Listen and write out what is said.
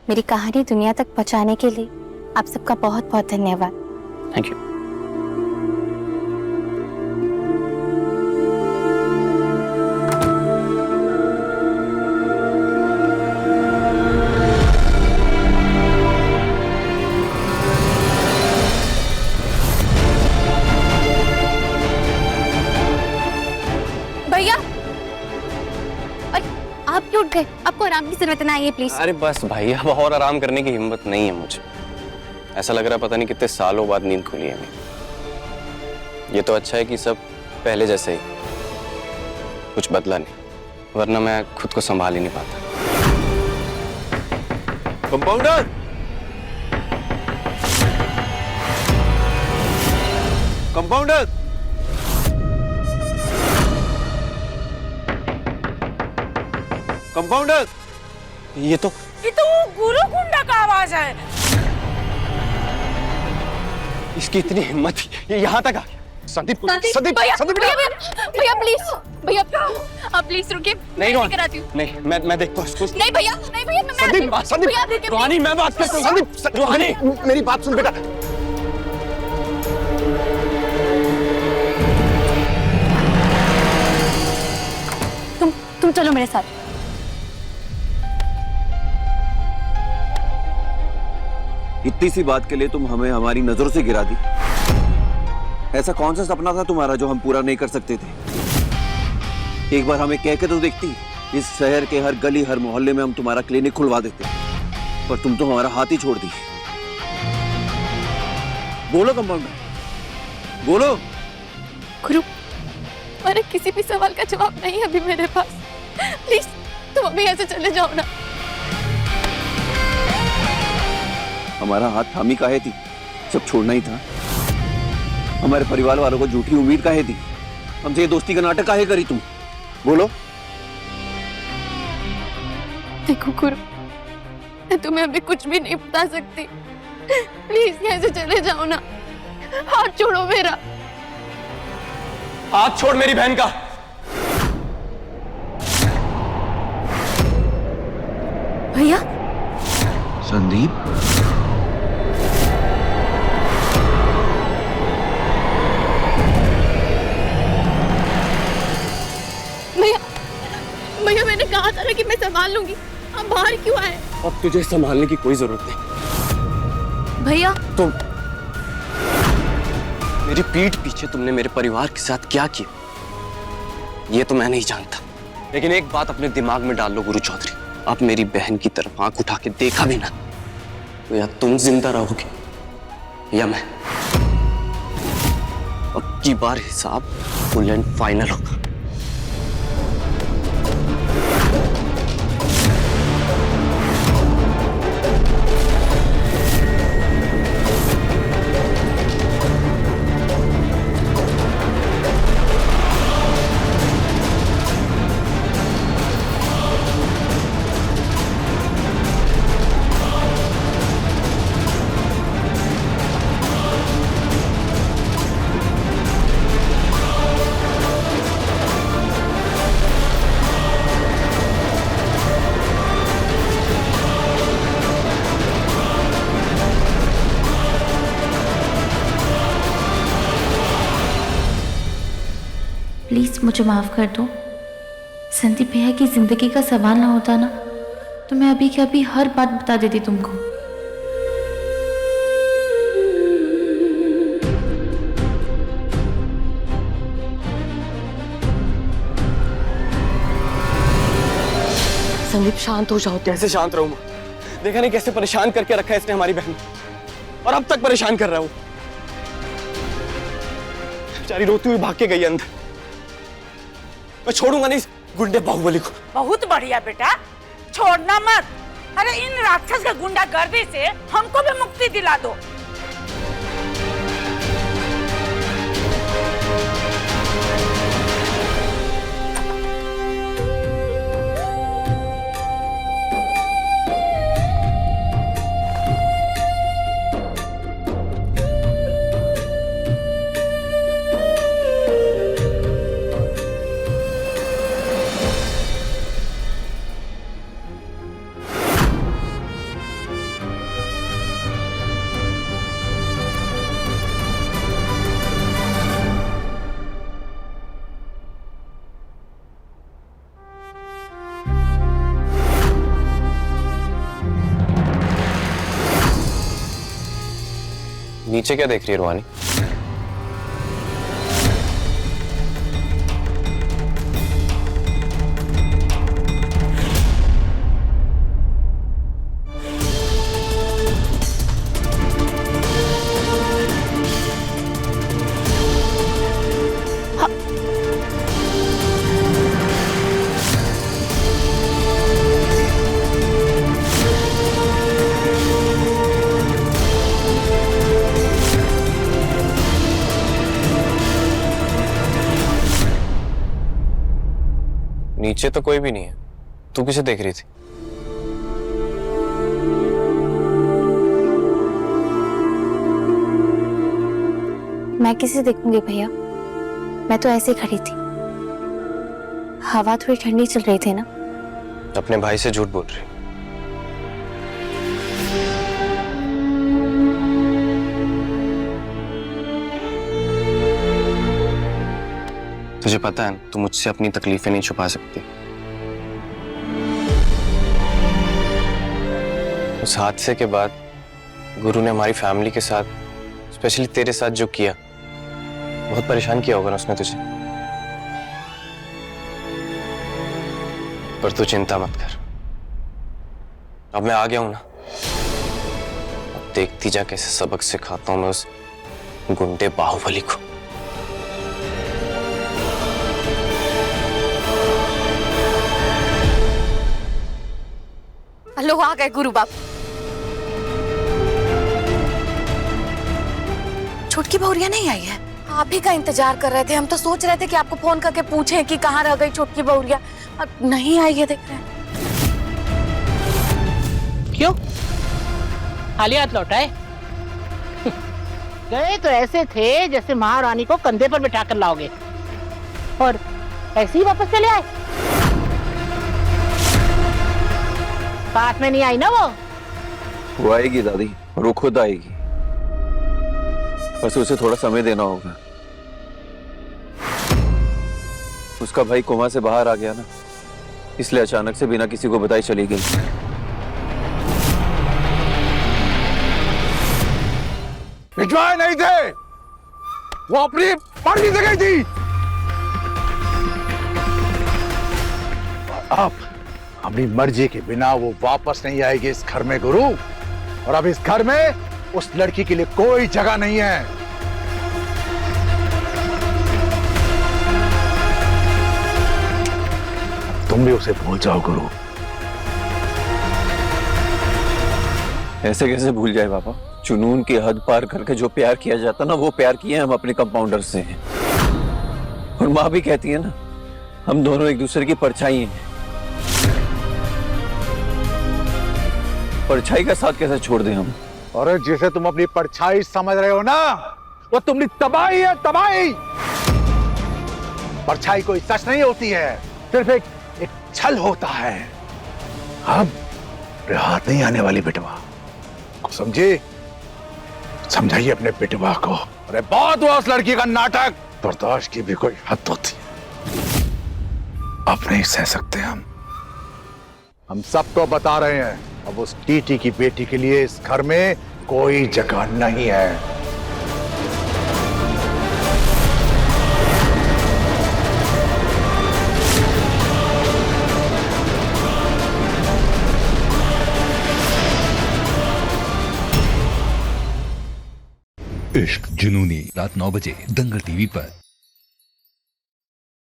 मेरी कहानी दुनिया तक पहुंचाने के लिए आप सबका बहुत बहुत धन्यवाद। Thank you. भैया, आप क्यों उठ गए? आपको आराम की जरूरत नहीं है, प्लीज। अरे बस भाई, अब और आराम करने की हिम्मत नहीं है मुझे। ऐसा लग रहा है पता नहीं कितने सालों बाद नींद खुली है मेरी। ये तो अच्छा है कि सब पहले जैसे ही, कुछ बदला नहीं, वरना मैं खुद को संभाल ही नहीं पाता। कंपाउंडर! कंपाउंडर! कंपाउंडर! ये तो गुरु गुंडा का आवाज है। इसकी इतनी हिम्मत थी, ये यहाँ तक आ गया। संदीप, संदीप, भैया, संदीप, भैया प्लीज, भैया आप प्लीज रुकिए। नहीं मैं कराती हूँ। नहीं, मैं देखता हूँ इसको। नहीं भैया, नहीं भैया, मैं संदीप, संदीप, रूहानी, मैं बात करता हूँ। संदीप, रूहानी, मेरी बात सुन बेटा। तुम चलो मेरे साथ। इतनी सी बात के लिए तुम हमें हमारी नजरों से गिरा दी। ऐसा कौन सा सपना था तुम्हारा जो हम पूरा नहीं कर सकते थे? एक बार हमें कह के तो देखती, इस शहर के हर गली हर मोहल्ले में हम तुम्हारा क्लिनिक खुलवा देते, पर तुम तो हमारा हाथ ही छोड़ दी। बोलो कंपाउंडर, बोलो। गुरु, मेरे किसी भी सवाल का जवाब नहीं है अभी मेरे पास। प्लीज तुम अभी ऐसे चले जाओ ना। हमारा हाथ थामी काहे थी? सब छोड़ना ही था। हमारे परिवार वालों को झूठी उम्मीद काहे थी? हमसे ये दोस्ती का नाटक काहे करी तुम? बोलो। देखो गुरु, मैं तुम्हें अभी कुछ भी नहीं बता सकती। प्लीज यहाँ से चले जाओ ना। हाथ छोड़ो मेरा। हाथ छोड़ मेरी बहन का। भैया, संदीप, भैया, भैया मैंने कहा था ना कि मैं संभाल लूंगी। आप बाहर क्यों आए? अब तुझे संभालने की कोई जरूरत नहीं। भैया, तुम मेरी पीठ पीछे तुमने मेरे परिवार के साथ क्या किया, ये तो मैं नहीं जानता। लेकिन एक बात अपने दिमाग में डाल लो गुरु चौधरी, अब मेरी बहन की तरफ आंख उठा के देखा भी ना, तो या तुम जिंदा रहोगे या मैं। अब की बार हिसाब फुल एंड फाइनल होगा। प्लीज़ मुझे माफ़ कर दो। संदीप भैया की ज़िंदगी का सवाल ना होता ना, तो मैं अभी के अभी हर बात बता देती तुमको। संदीप शांत हो जाओ। कैसे शांत रहूं? देखा नहीं कैसे परेशान करके रखा है इसने हमारी बहन, और अब तक परेशान कर रहा हूं। बेचारी रोती हुई भाग के गई अंदर। मैं छोड़ूंगा नहीं इस गुंडे बाहुबली को। बहुत बढ़िया बेटा, छोड़ना मत। अरे इन राक्षस के गुंडागर्दी से हमको भी मुक्ति दिला दो। नीचे क्या देख रही है रूहानी? नीचे तो कोई भी नहीं है। तू किसे देख रही थी? मैं किसे देखूंगी भैया, मैं तो ऐसे ही खड़ी थी। हवा थोड़ी ठंडी चल रही थी ना। अपने भाई से झूठ बोल रही। तुझे पता है तू मुझसे अपनी तकलीफें नहीं छुपा सकती। उस हादसे के बाद गुरु ने हमारी फैमिली के साथ, स्पेशली तेरे साथ जो किया, बहुत परेशान किया होगा ना उसने तुझे। पर तू चिंता मत कर, अब मैं आ गया हूं ना। अब देखती जा कैसे सबक सिखाता हूं मैं उस गुंडे बाहुबली को। लोग आ गए गुरु बाप। छुटकी बहुरिया नहीं आई है? आप ही का इंतजार कर रहे थे। हम तो सोच रहे थे कि आपको फोन करके पूछें कि कहाँ रह गई छुटकी बहुरिया। अब नहीं आई है, देख रहे हैं। क्यों? खाली हाथ लौटाए? गए तो ऐसे थे जैसे महारानी को कंधे पर बिठा कर लाओगे, और ऐसे ही वापस चले आए। बात में नहीं आई ना वो आएगी दादी, और वो खुद आएगी, बस उसे थोड़ा समय देना होगा। उसका भाई कोमा से बाहर आ गया ना, इसलिए अचानक से बिना किसी को बताई चली गई। भिजवाए नहीं थे, वो अपनी मर्जी से गई थी। अब अपनी मर्जी के बिना वो वापस नहीं आएगी इस घर में गुरु, और अब इस घर में उस लड़की के लिए कोई जगह नहीं है। तुम भी उसे भूल जाओ गुरु। ऐसे कैसे भूल जाए पापा? जुनून की हद पार करके जो प्यार किया जाता ना, वो प्यार किए हम अपने कंपाउंडर से हैं। और माँ भी कहती है ना, हम दोनों एक दूसरे की परछाई हैं। परछाई का साथ कैसे छोड़ दें हम? और जिसे तुम अपनी परछाई समझ रहे हो ना, वो तुम्हारी तबाही है, तबाही। परछाई कोई सच नहीं होती है, सिर्फ एक छल होता है। अब हाथ नहीं आने वाली बेटवा को समझे, समझाइए अपने बेटवा को। अरे बहुत हुआ उस लड़की का नाटक, बर्दाश्त की भी कोई हद होती है। अब नहीं सह सकते हम सबको बता रहे हैं, अब उस टीटी की बेटी के लिए इस घर में कोई जगह नहीं है। इश्क जुनूनी, रात 9 बजे दंगल टीवी पर।